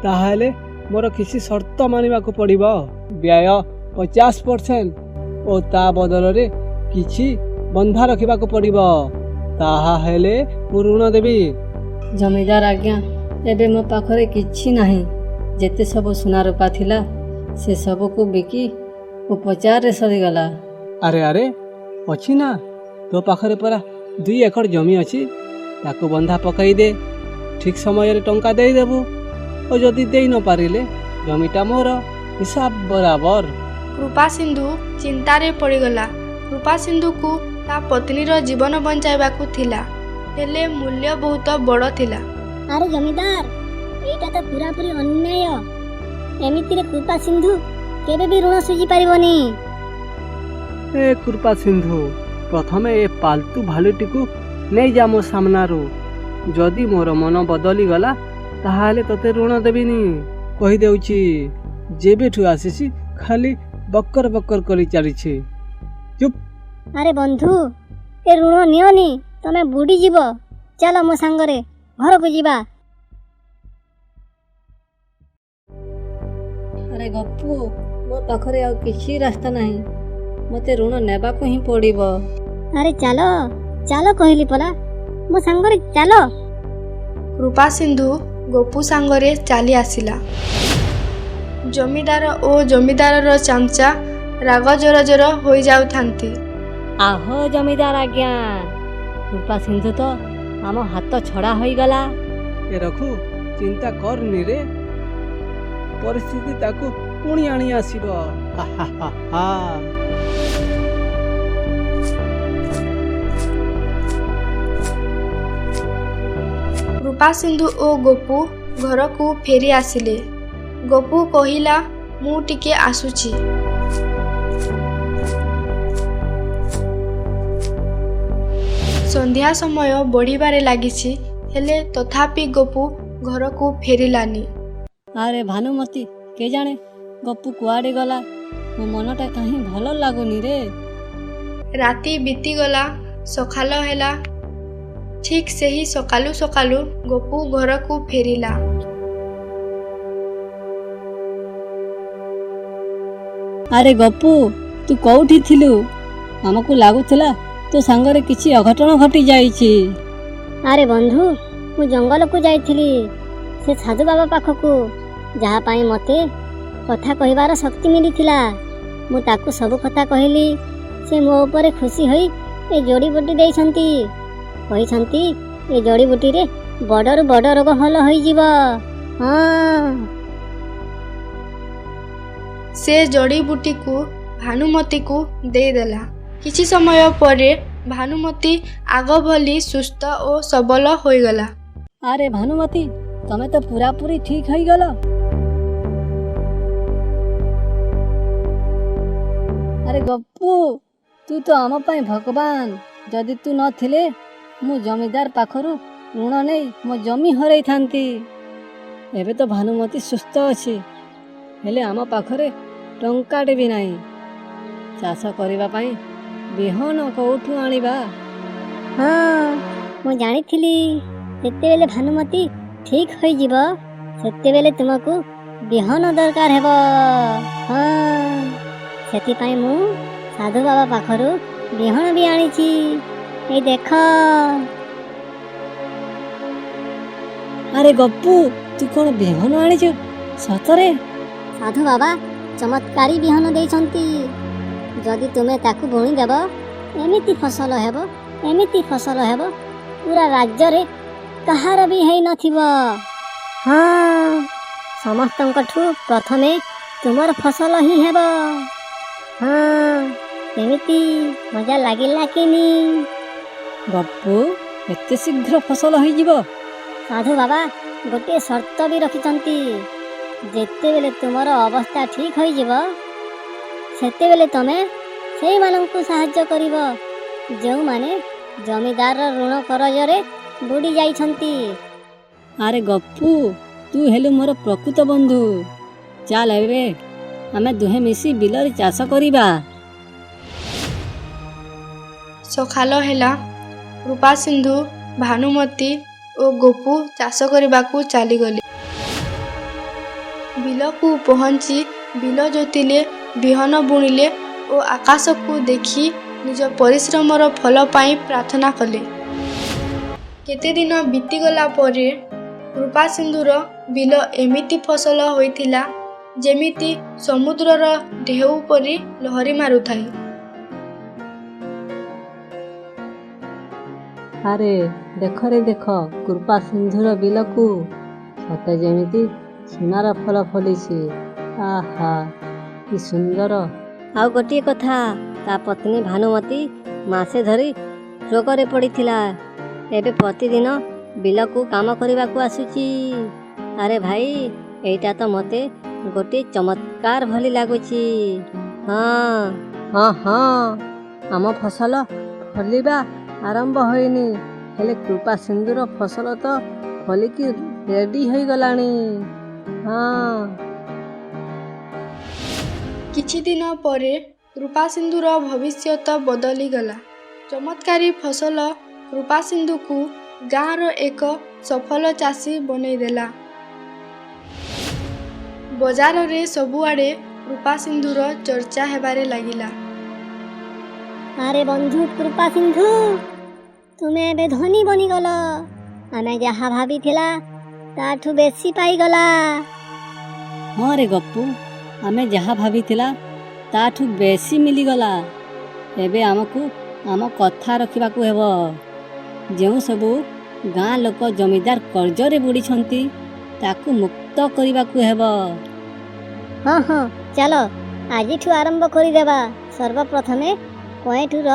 ତାହେଲେ ମୋର କିଛି ସର୍ତ୍ତ ମାନିବାକୁ ପଡ଼ିବ। ବ୍ୟୟ 50% ଓ ତା ବଦଳରେ କିଛି ବନ୍ଧା ରଖିବାକୁ ପଡ଼ିବ। ତାହା ହେଲେ ମୁଁ ଋଣ ଦେବି। ଜମିଦାର ଆଜ୍ଞା, ଏବେ ମୋ ପାଖରେ କିଛି ନାହିଁ। ଯେତେ ସବୁ ସୁନା ରୂପା ଥିଲା ସେସବୁକୁ ବିକି ଉପଚାରରେ ସରିଗଲା। ଆରେ ଆରେ ଅଛି ନା, ତୋ ପାଖରେ ପରା 2 ଏକର ଜମି ଅଛି। ତାକୁ ବନ୍ଧା ପକାଇ ଦେ, ଠିକ୍ ସମୟରେ ଟଙ୍କା ଦେଇଦେବୁ। ଓ ଯଦି ଦେଇ ନ ପାରିଲେ ଜମିଟା ମୋର, ହିସାବ ବରାବର। କୃପା ସିନ୍ଧୁ ଚିନ୍ତାରେ ପଡ଼ିଗଲା। କୃପା ସିନ୍ଧୁକୁ ତା ପତ୍ନୀର ଜୀବନ ବଞ୍ଚାଇବାକୁ ଥିଲା, ହେଲେ ମୂଲ୍ୟ ବହୁତ ବଡ଼ ଥିଲା। ଆରେ ଜମିଦାର, ଏଇଟା ତ ପୁରାପୁରି ଅନ୍ୟାୟ। ଏମିତିରେ କୃପା ସିନ୍ଧୁ କେବେ ବି ଋଣ ସୁଝି ପାରିବନି। ଏ କୃପା ସିନ୍ଧୁ, ପ୍ରଥମେ ଏ ପାଲତୁ ଭାଲୁଟିକୁ ନେଇଯା ମୋ ସାମ୍ନାରୁ। ଯଦି ମୋର ମନ ବଦଳିଗଲା ତାହେଲେ ତତେ ଋଣ ଦେବିନି କହିଦେଉଛି। ଯେବେଠୁ ଆସିଛି ଖାଲି ବକର ବକର କରି ଚାଲିଛି। ଚୁପ୍। ଆରେ ବନ୍ଧୁ, ଏ ଋଣ ନିଅନି, ତମେ ବୁଡ଼ିଯିବ। ଚାଲ ମୋ ସାଙ୍ଗରେ ଘରକୁ ଯିବା। ଆରେ ଗପୁ, ମୋ ପାଖରେ ଆଉ କିଛି ରାସ୍ତା ନାହିଁ। ମୋତେ ଋଣ ନେବାକୁ ହିଁ ପଡ଼ିବ। ଆରେ ଚାଲ ଚାଲ କହିଲି ପରା, ମୋ ସାଙ୍ଗରେ ଚାଲ। କୃପା ସିନ୍ଧୁ ଗୋପୁ ସାଙ୍ଗରେ ଚାଲି ଆସିଲା। ଜମିଦାର ଓ ଜମିଦାରର ଚାମଚା ରାଗ ଜର ହୋଇଯାଉଥାନ୍ତି। ଆହୋ ଜମିଦାର ଆଜ୍ଞା, କୃପା ସିନ୍ଧୁ ତ ଆମ ହାତ ଛଡ଼ା ହୋଇଗଲା। ଏ ରଖୁ, ଚିନ୍ତା କରନି ରେ, ପରିସ୍ଥିତି ତାକୁ ପୁଣି ଆଣି ଆସିବ। ହା ହା ହା ହା। କୃପା ସିନ୍ଧୁ ଓ ଗୋପୁ ଘରକୁ ଫେରି ଆସିଲେ। ଗୋପୁ କହିଲା, ମୁଁ ଟିକେ ଆସୁଛି। ସନ୍ଧ୍ୟା ସମୟ ବଢ଼ିବାରେ ଲାଗିଛି, ହେଲେ ତଥାପି ଗୋପୁ ଘରକୁ ଫେରିଲାନି। ଆରେ ଭାନୁମତୀ, କେଜାଣେ ଗପୁ କୁଆଡ଼େ ଗଲା? ମୋ ମନଟା କାହିଁ ଭଲ ଲାଗୁନି ରେ। ରାତି ବିତିଗଲା, ସକାଳ ହେଲା। ଠିକ୍ ସେହି ସକାଳୁ ସକାଳୁ ଗୋପୁ ଘରକୁ ଫେରିଲା। ଆରେ ଗପୁ, ତୁ କୋଉଠି ଥିଲୁ? ଆମକୁ ଲାଗୁଥିଲା ତୋ ସାଙ୍ଗରେ କିଛି ଅଘଟଣ ଘଟି ଯାଇଛି। ଆରେ ବନ୍ଧୁ, ମୁଁ ଜଙ୍ଗଲକୁ ଯାଇଥିଲି, ସେ ସାଧୁ ବାବା ପାଖକୁ, ଯାହା ପାଇଁ ମୋତେ କଥା କହିବାର ଶକ୍ତି ମିଳିଥିଲା। ମୁଁ ତାକୁ ସବୁ କଥା କହିଲି। ସେ ମୋ ଉପରେ ଖୁସି ହୋଇ ଏ ଜଡ଼ିବୁଟି ଦେଇଛନ୍ତି। କହିଛନ୍ତି ଏ ଜଡ଼ିବୁଟିରେ ବଡ଼ରୁ ବଡ଼ ରୋଗ ଭଲ ହୋଇଯିବ। ହଁ। ସେ ଜଡ଼ିବୁଟିକୁ ଭାନୁମତୀକୁ ଦେଇଦେଲା। କିଛି ସମୟ ପରେ ଭାନୁମତୀ ଆଗ ଭଳି ସୁସ୍ଥ ଓ ସବଳ ହୋଇଗଲା। ଆରେ ଭାନୁମତୀ, ତମେ ତ ପୁରାପୁରି ଠିକ୍ ହୋଇଗଲ। ଆରେ ଗପୁ, ତୁ ତ ଆମ ପାଇଁ ଭଗବାନ। ଯଦି ତୁ ନଥିଲେ ମୁଁ ଜମିଦାର ପାଖରୁ ଋଣ ନେଇ ମୋ ଜମି ହରେଇଥାନ୍ତି। ଏବେ ତ ଭାନୁମତୀ ସୁସ୍ଥ ଅଛି, ହେଲେ ଆମ ପାଖରେ ଟଙ୍କାଟେ ବି ନାହିଁ। ଚାଷ କରିବା ପାଇଁ ବିହନ କୋଉଠୁ ଆଣିବା? ହଁ, ମୁଁ ଜାଣିଥିଲି ଯେତେବେଳେ ଭାନୁମତୀ ଠିକ୍ ହୋଇଯିବ ସେତେବେଳେ ତୁମକୁ ବିହନ ଦରକାର ହେବ। ହଁ, ସେଥିପାଇଁ ମୁଁ ସାଧୁ ବାବା ପାଖରୁ ବିହନ ବି ଆଣିଛି। ଏଇ ଦେଖ। ଆରେ ଗପୁ, ତୁ କ'ଣ ବିହନ ଆଣିଛୁ ସତରେ? ସାଧୁ ବାବା ଚମତ୍କାରୀ ବିହନ ଦେଇଛନ୍ତି। ଯଦି ତୁମେ ତାକୁ ବୁଣିଦେବ, ଏମିତି ଫସଲ ହେବ, ଏମିତି ଫସଲ ହେବ, ପୁରା ରାଜ୍ୟରେ କାହାର ବି ହେଇନଥିବ। ହଁ, ସମସ୍ତଙ୍କଠୁ ପ୍ରଥମେ ତୁମର ଫସଲ ହିଁ ହେବ। ହଁ, କେମିତି ମଜା ଲାଗିଲା କିନି? ଗପୁ, ଏତେ ଶୀଘ୍ର ଫସଲ ହେଇଯିବ? ସାଧୁ ବାବା ଗୋଟିଏ ସର୍ତ୍ତ ବି ରଖିଛନ୍ତି। ଯେତେବେଳେ ତୁମର ଅବସ୍ଥା ଠିକ୍ ହୋଇଯିବ ସେତେବେଳେ ତମେ ସେଇମାନଙ୍କୁ ସାହାଯ୍ୟ କରିବ ଯେଉଁମାନେ ଜମିଦାରର ଋଣ କରଜରେ ବୁଡ଼ି ଯାଇଛନ୍ତି। ଆରେ ଗପୁ, ତୁ ହେଲୁ ମୋର ପ୍ରକୃତ ବନ୍ଧୁ। ଚାଲ ଏବେ ଆମେ ଦୁହେଁ ମିଶି ବିଲରେ ଚାଷ କରିବା। ସକାଳ ହେଲା। କୃପା ସିନ୍ଧୁ, ଭାନୁମତୀ ଓ ଗୋପୁ ଚାଷ କରିବାକୁ ଚାଲିଗଲେ। ବିଲକୁ ପହଞ୍ଚି ବିଲ ଜୋତିଲେ, ବିହନ ବୁଣିଲେ ଓ ଆକାଶକୁ ଦେଖି ନିଜ ପରିଶ୍ରମର ଫଳ ପାଇଁ ପ୍ରାର୍ଥନା କଲେ। କେତେଦିନ ବିତିଗଲା ପରେ କୃପା ସିନ୍ଧୁର ବିଲ ଏମିତି ଫସଲ ହୋଇଥିଲା ଯେମିତି ସମୁଦ୍ରର ଢେଉ ପରି ଲହରୀ ମାରୁଥାଏ। ଆରେ ଦେଖରେ ଦେଖ କୃପା ସିନ୍ଧୁର ବିଲକୁ, ସତେ ଯେମିତି ସୁନାର ଫଳ ଫଳିଛି। ଆହା କି ସୁନ୍ଦର। ଆଉ ଗୋଟିଏ କଥା, ତା ପତ୍ନୀ ଭାନୁମତୀ ମାସେ ଧରି ରୋଗରେ ପଡ଼ିଥିଲା। ଏବେ ପ୍ରତିଦିନ ବିଲକୁ କାମ କରିବାକୁ ଆସୁଛି। ଆରେ ଭାଇ, ଏଇଟା ତ ମୋତେ ଗୋଟିଏ ଚମତ୍କାର ଭଳି ଲାଗୁଛି। ହଁ, ଆମ ଫସଲ ଫଳିବା ଆରମ୍ଭ ହୋଇନି, ହେଲେ କୃପା ସିନ୍ଧୁର ଫସଲ ତ ଫଳିକି ରେଡି ହୋଇଗଲାଣି। ହଁ। କିଛି ଦିନ ପରେ କୃପା ସିନ୍ଧୁର ଭବିଷ୍ୟତ ବଦଳିଗଲା। ଚମତ୍କାରୀ ଫସଲ କୃପା ସିନ୍ଧୁକୁ ଗାଁର ଏକ ସଫଳ ଚାଷୀ ବନେଇଦେଲା। ବଜାରରେ ସବୁଆଡ଼େ କୃପା ସିନ୍ଧୁର ଚର୍ଚ୍ଚା ହେବାରେ ଲାଗିଲା। ଆରେ ବନ୍ଧୁ କୃପା ସିନ୍ଧୁ, ତୁମେ ଏବେ ଧନୀ ବନିଗଲ। ଆମେ ଯାହା ଭାବିଥିଲା ତାଠୁ ବେଶୀ ପାଇଗଲା। ହଁ ରେ ଗପୁ, ଆମେ ଯାହା ଭାବିଥିଲା ତାଠୁ ବେଶୀ ମିଳିଗଲା। ଏବେ ଆମକୁ ଆମ କଥା ରଖିବାକୁ ହେବ। ଯେଉଁ ସବୁ ଗାଁ ଲୋକ ଜମିଦାର କର୍ଜରେ ବୁଡ଼ିଛନ୍ତି ତାକୁ ମୁକ୍ତ କରିବାକୁ ହେବ। ହଁ, ଚାଲ ଆଜିଠୁ ଆରମ୍ଭ କରିଦେବା। ସର୍ବପ୍ରଥମେ କଏଁଠୁର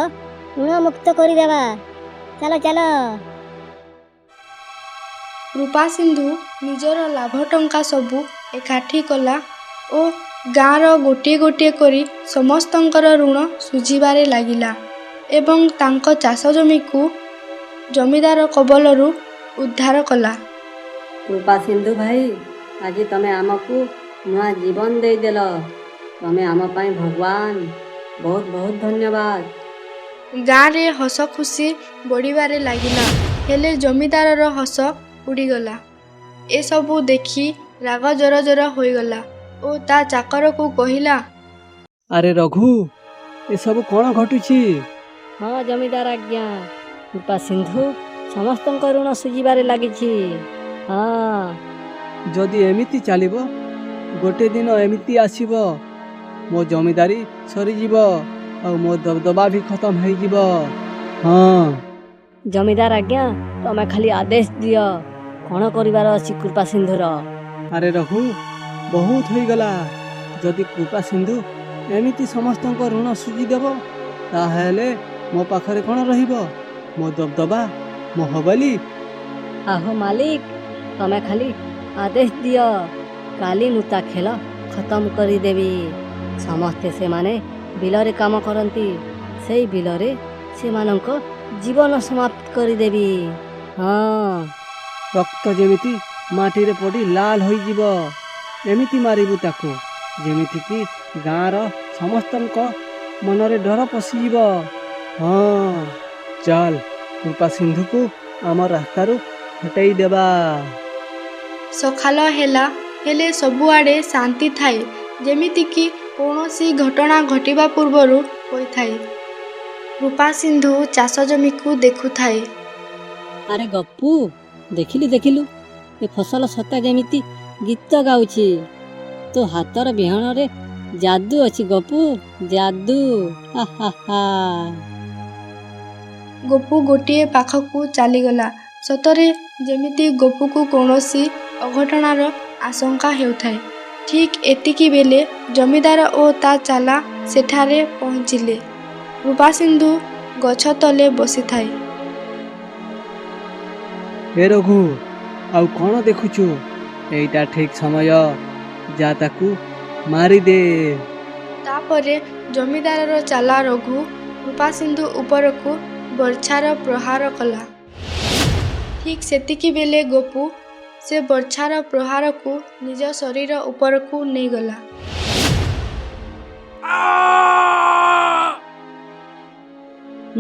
ଋଣ ମୁକ୍ତ କରିଦେବା। ଚାଲ। କୃପା ସିନ୍ଧୁ ନିଜର ଲାଭ ଟଙ୍କା ସବୁ ଏକାଠି କଲା ଓ ଗାଁର ଗୋଟିଏ ଗୋଟିଏ କରି ସମସ୍ତଙ୍କର ଋଣ ଶୁଝିବାରେ ଲାଗିଲା ଏବଂ ତାଙ୍କ ଚାଷ ଜମିକୁ ଜମିଦାର କବଳରୁ ଉଦ୍ଧାର କଲା। କୃପା ସିନ୍ଧୁ ଭାଇ, ଆଜି ତମେ ଆମକୁ ନୂଆ ଜୀବନ ଦେଇଦେଲ। ତମେ ଆମ ପାଇଁ ଭଗବାନ। ବହୁତ ବହୁତ ଧନ୍ୟବାଦ। ଗାଁରେ ହସ ଖୁସି ବଢ଼ିବାରେ ଲାଗିଲା, ହେଲେ ଜମିଦାରର ହସ ଉଡ଼ିଗଲା। ଏସବୁ ଦେଖି ରାଗ ଜର ହୋଇଗଲା ଓ ତା ଚାକରକୁ କହିଲା, ଆରେ ରଘୁ, ଏସବୁ କ'ଣ ଘଟୁଛି? ହଁ ଜମିଦାର ଆଜ୍ଞା, କୃପା ସିନ୍ଧୁ ସମସ୍ତଙ୍କ ଋଣ ଶୁଝିବାରେ ଲାଗିଛି। ହଁ। ଯଦି ଏମିତି ଚାଲିବ, ଗୋଟେ ଦିନ ଏମିତି ଆସିବ ମୋ ଜମିଦାରୀ ସରିଯିବ ଆଉ ମୋ ଦବଦବା ବି ଖତମ ହେଇଯିବ। ହଁ। ଜମିଦାର ଆଜ୍ଞା, ତମେ ଖାଲି ଆଦେଶ ଦିଅ, କ'ଣ କରିବାର ଅଛି କୃପା ସିନ୍ଧୁର? ଆରେ ରଘୁ, ବହୁତ ହୋଇଗଲା। ଯଦି କୃପା ସିନ୍ଧୁ ଏମିତି ସମସ୍ତଙ୍କ ଋଣ ଶୁଝିଦେବ, ତାହେଲେ ମୋ ପାଖରେ କ'ଣ ରହିବ? ମୋ ଦବଦବା, ମୋ ହବେଲି। ଆହୋ ମାଲିକ, ତମେ ଖାଲି ଆଦେଶ ଦିଅ, କାଲି ମୁଁ ତା ଖେଳ ଖତମ କରିଦେବି। ସମସ୍ତେ ସେମାନେ ବିଲରେ କାମ କରନ୍ତି, ସେଇ ବିଲରେ ସେମାନଙ୍କ ଜୀବନ ସମାପ୍ତ କରିଦେବି। ହଁ। ରକ୍ତ ଯେମିତି ମାଟିରେ ପଡ଼ି ଲାଲ ହୋଇଯିବ, ଏମିତି ମାରିବୁ ତାକୁ ଯେମିତିକି ଗାଁର ସମସ୍ତଙ୍କ ମନରେ ଡର ପଶିଯିବ। ହଁ, ଚାଲ କୃପା ସିନ୍ଧୁକୁ ଆମ ରାସ୍ତାରୁ ହଟେଇ ଦେବା। ସକାଳ ହେଲା, ହେଲେ ସବୁଆଡ଼େ ଶାନ୍ତି ଥାଏ, ଯେମିତିକି କୌଣସି ଘଟଣା ଘଟିବା ପୂର୍ବରୁ ହୋଇଥାଏ। କୃପା ସିନ୍ଧୁ ଚାଷ ଜମିକୁ ଦେଖୁଥାଏ। ଆରେ ଗପୁ, ଦେଖିଲୁ ଏ ଫସଲ ସତେ ଯେମିତି ଗୀତ ଗାଉଛି। ତୋ ହାତର ବିହନରେ ଯାଦୁ ଅଛି ଗପୁ, ଯାଦୁ। ଗୋପୁ ଗୋଟିଏ ପାଖକୁ ଚାଲିଗଲା। ସତରେ ଯେମିତି ଗୋପୁକୁ କୌଣସି ଅଘଟଣାର ଆଶଙ୍କା ହେଉଥାଏ। ଠିକ୍ ଏତିକି ବେଳେ ଜମିଦାର ଓ ତା ଚାଲା ସେଠାରେ ପହଞ୍ଚିଲେ। କୃପା ସିନ୍ଧୁ ଗଛ ତଳେ ବସିଥାଏ। ହେ ରଘୁ, ଆଉ କ'ଣ ଦେଖୁଛୁ? ଏଇଟା ଠିକ୍ ସମୟ, ଯା ତାକୁ ମାରିଦେ। ତାପରେ ଜମିଦାରର ଚାଲା ରଘୁ କୃପା ସିନ୍ଧୁ ଉପରକୁ ବର୍ଚ୍ଛାର ପ୍ରହାର କଲା। ଠିକ୍ ସେତିକି ବେଳେ ଗୋପୁ ସେ ବର୍ଚ୍ଛାର ପ୍ରହାରକୁ ନିଜ ଶରୀର ଉପରକୁ ନେଇଗଲା।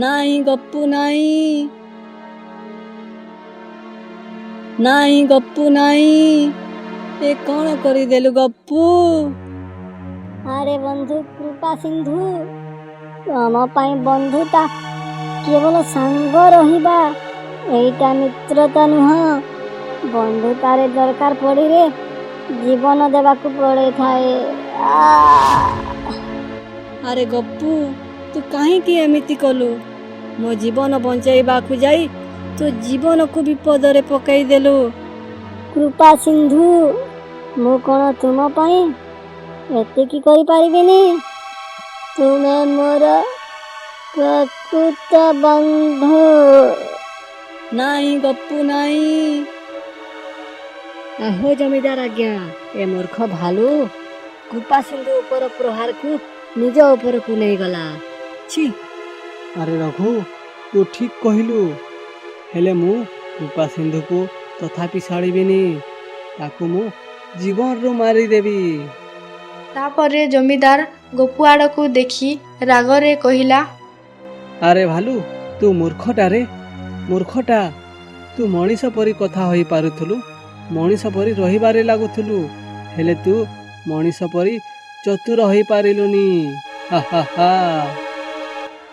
ନାଇଁ ଗପୁ, ନାଇଁ ଗପୁ, ନାଇଁ। ଏ କ'ଣ କରିଦେଲୁ ଗପୁ? ଆରେ ବନ୍ଧୁ କୃପା ସିନ୍ଧୁ, ତମ ପାଇଁ ବନ୍ଧୁତା କେବଳ ସାଙ୍ଗ ରହିବା ଏଇଟା ମିତ୍ରତା ନୁହଁ, ବନ୍ଧୁତାରେ ଦରକାର ପଡ଼ିଲେ ଜୀବନ ଦେବାକୁ ପଡ଼ିଥାଏ। ଆରେ ଗପୁ, ତୁ କାହିଁକି ଏମିତି କଲୁ? ମୋ ଜୀବନ ବଞ୍ଚାଇବାକୁ ଯାଇ ତୁ ଜୀବନକୁ ବିପଦରେ ପକାଇଦେଲୁ। କୃପା ସିନ୍ଧୁ, ମୁଁ କ'ଣ ତୁମ ପାଇଁ ଏତିକି କରିପାରିବିନି? ତୁମେ ମୋର ପ୍ରକୃତ ବନ୍ଧୁ। ନାଇଁ ଗପୁ ନାଇଁ। ଆହୋ ଜମିଦାର ଆଜ୍ଞା, ଏ ମୂର୍ଖ ଭାଲୁ କୃପା ସିନ୍ଧୁ ଉପର ପ୍ରହାରକୁ ନିଜ ଉପରକୁ ନେଇଗଲା। ଛି! ଆରେ ରଘୁ, ତୁ ଠିକ୍ କହିଲୁ। ହେଲେ ମୁଁ କୃପା ସିନ୍ଧୁକୁ ତଥାପି ଛାଡ଼ିବିନି। ତାକୁ ମୁଁ ଜୀବନରୁ ମାରିଦେବି। ତାପରେ ଜମିଦାର ଗୋପୁ ଆଡ଼କୁ ଦେଖି ରାଗରେ କହିଲା, ଆରେ ଭାଲୁ, ତୁ ମୂର୍ଖଟାରେ, ମୂର୍ଖଟା। ତୁ ମଣିଷ ପରି କଥା ହୋଇପାରୁଥିଲୁ, ମଣିଷ ପରି ରହିବାରେ ଲାଗୁଥିଲୁ, ହେଲେ ତୁ ମଣିଷ ପରି ଚତୁର ହୋଇପାରିଲୁନି। ହା ହା ହା।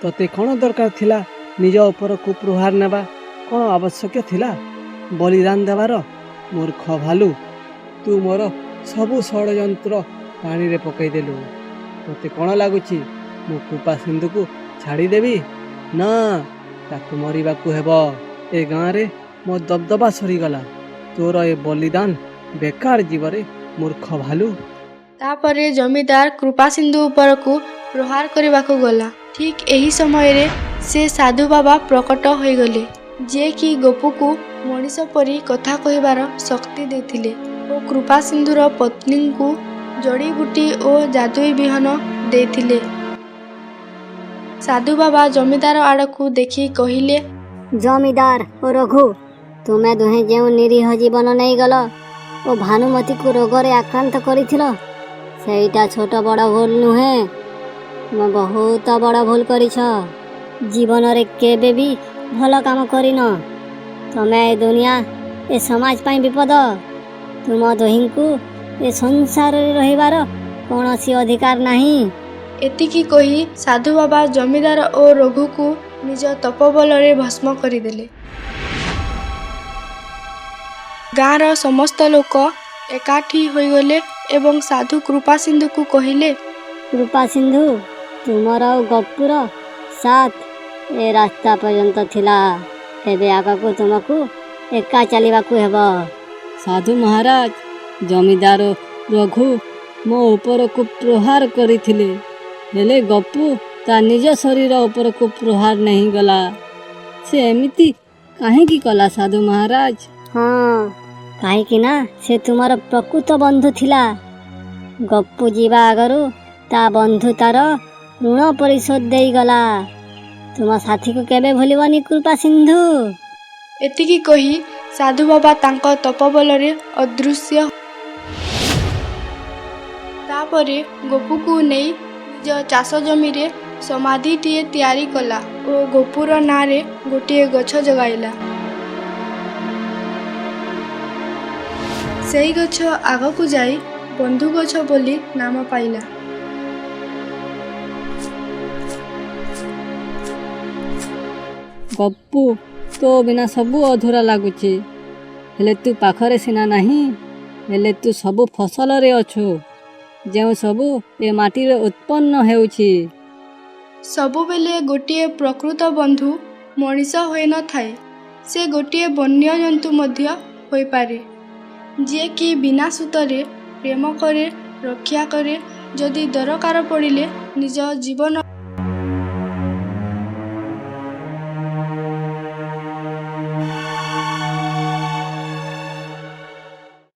ତତେ କ'ଣ ଦରକାର ଥିଲା ନିଜ ଉପରକୁ ପ୍ରହାର ନେବା? କ'ଣ ଆବଶ୍ୟକ ଥିଲା ବଳିଦାନ ଦେବାର? ମୂର୍ଖ ଭାଲୁ, ତୁ ମୋର ସବୁ ଷଡ଼ଯନ୍ତ୍ର ପାଣିରେ ପକାଇଦେଲୁ। ତତେ କ'ଣ ଲାଗୁଛି ମୁଁ କୃପା ସିନ୍ଧୁକୁ ଛାଡ଼ିଦେବି? ନା, ତାକୁ ମରିବାକୁ ହେବ। ଏ ଗାଁରେ ମୋ ଦବଦବା ସରିଗଲା। ତୋର ଏ ବଳିଦାନ ବେକାର ଯିବରେ ମୂର୍ଖ ଭାଲୁ। ତାପରେ ଜମିଦାର କୃପା ସିନ୍ଧୁ ଉପରକୁ ପ୍ରହାର କରିବାକୁ ଗଲା। ଠିକ୍ ଏହି ସମୟରେ ସେ ସାଧୁ ବାବା ପ୍ରକଟ ହୋଇଗଲେ, ଯିଏକି ଗୋପୁକୁ ମଣିଷ ପରି କଥା କହିବାର ଶକ୍ତି ଦେଇଥିଲେ ଓ କୃପା ସିନ୍ଧୁର ପତ୍ନୀଙ୍କୁ ଜଡ଼ିବୁଟି ଓ ଯାଦୁଇ ବିହନ ଦେଇଥିଲେ। ସାଧୁ ବାବା ଜମିଦାର ଆଡ଼କୁ ଦେଖି କହିଲେ, ଜମିଦାର ଓ ରଘୁ, ତୁମେ ଦୁହେଁ ଯେଉଁ ନିରୀହ ଜୀବନ ନେଇଗଲ ଓ ଭାନୁମତୀକୁ ରୋଗରେ ଆକ୍ରାନ୍ତ କରିଥିଲ, ସେଇଟା ଛୋଟ ବଡ଼ ଭୁଲ ନୁହେଁ। ତୁମେ ବହୁତ ବଡ଼ ଭୁଲ କରିଛ। ଜୀବନରେ କେବେ ବି ଭଲ କାମ କରିନ। ତମେ ଏ ଦୁନିଆ, ଏ ସମାଜ ପାଇଁ ବିପଦ। ତୁମ ଦୁହିଁଙ୍କୁ ଏ ସଂସାରରେ ରହିବାର କୌଣସି ଅଧିକାର ନାହିଁ। ଏତିକି କହି ସାଧୁ ବାବା ଜମିଦାର ଓ ରଘୁକୁ ନିଜ ତପୋବଳରେ ଭସ୍ମ କରିଦେଲେ। ଗାଁର ସମସ୍ତ ଲୋକ ଏକାଠି ହୋଇଗଲେ ଏବଂ ସାଧୁ କୃପା ସିନ୍ଧୁକୁ କହିଲେ, କୃପା ସିନ୍ଧୁ, ତୁମର ଆଉ ଗପୁର ସାଥ ଏ ରାସ୍ତା ପର୍ଯ୍ୟନ୍ତ ଥିଲା। ଏବେ ଆଗକୁ ତୁମକୁ ଏକା ଚାଲିବାକୁ ହେବ। ସାଧୁ ମହାରାଜ, ଜମିଦାର ରଘୁ ମୋ ଉପରକୁ ପ୍ରହାର କରିଥିଲେ, ହେଲେ ଗପୁ ତା ନିଜ ଶରୀର ଉପରକୁ ପ୍ରହାର ନେଇଗଲା। ସେ ଏମିତି କାହିଁକି କଲା ସାଧୁ ମହାରାଜ? ହଁ, କାହିଁକି ନା ସେ ତୁମର ପ୍ରକୃତ ବନ୍ଧୁ ଥିଲା। ଗପୁ ଯିବା ଆଗରୁ ତା ବନ୍ଧୁ ତାର ଋଣ ପରିଶୋଧ ଦେଇଗଲା। ତୁମ ସାଥୀକୁ କେବେ ଭୁଲିବନି କୃପା ସିନ୍ଧୁ। ଏତିକି କହି ସାଧୁ ବାବା ତାଙ୍କ ତପୋବଳରେ ଅଦୃଶ୍ୟ। ତାପରେ ଗୋପୁକୁ ନେଇ ନିଜ ଚାଷ ଜମିରେ ସମାଧିଟିଏ ତିଆରି କଲା ଓ ଗୋପୁର ନାଁରେ ଗୋଟିଏ ଗଛ ଜଗାଇଲା। ସେହି ଗଛ ଆଗକୁ ଯାଇ ବନ୍ଧୁ ଗଛ ବୋଲି ନାମ ପାଇଲା। ଗପୁ, ତୋ ବିନା ସବୁ ଅଧୁରା ଲାଗୁଛି। ହେଲେ ତୁ ପାଖରେ ସିନା ନାହିଁ, ହେଲେ ତୁ ସବୁ ଫସଲରେ ଅଛୁ, ଯେଉଁ ସବୁ ଏ ମାଟିରେ ଉତ୍ପନ୍ନ ହେଉଛି। ସବୁବେଳେ ଗୋଟିଏ ପ୍ରକୃତ ବନ୍ଧୁ ମଣିଷ ହୋଇନଥାଏ, ସେ ଗୋଟିଏ ବନ୍ୟଜନ୍ତୁ ମଧ୍ୟ ହୋଇପାରେ, ଯିଏକି ବିନା ସୂତରେ ପ୍ରେମ କରେ, ରକ୍ଷା କରେ, ଯଦି ଦରକାର ପଡ଼ିଲେ ନିଜ ଜୀବନ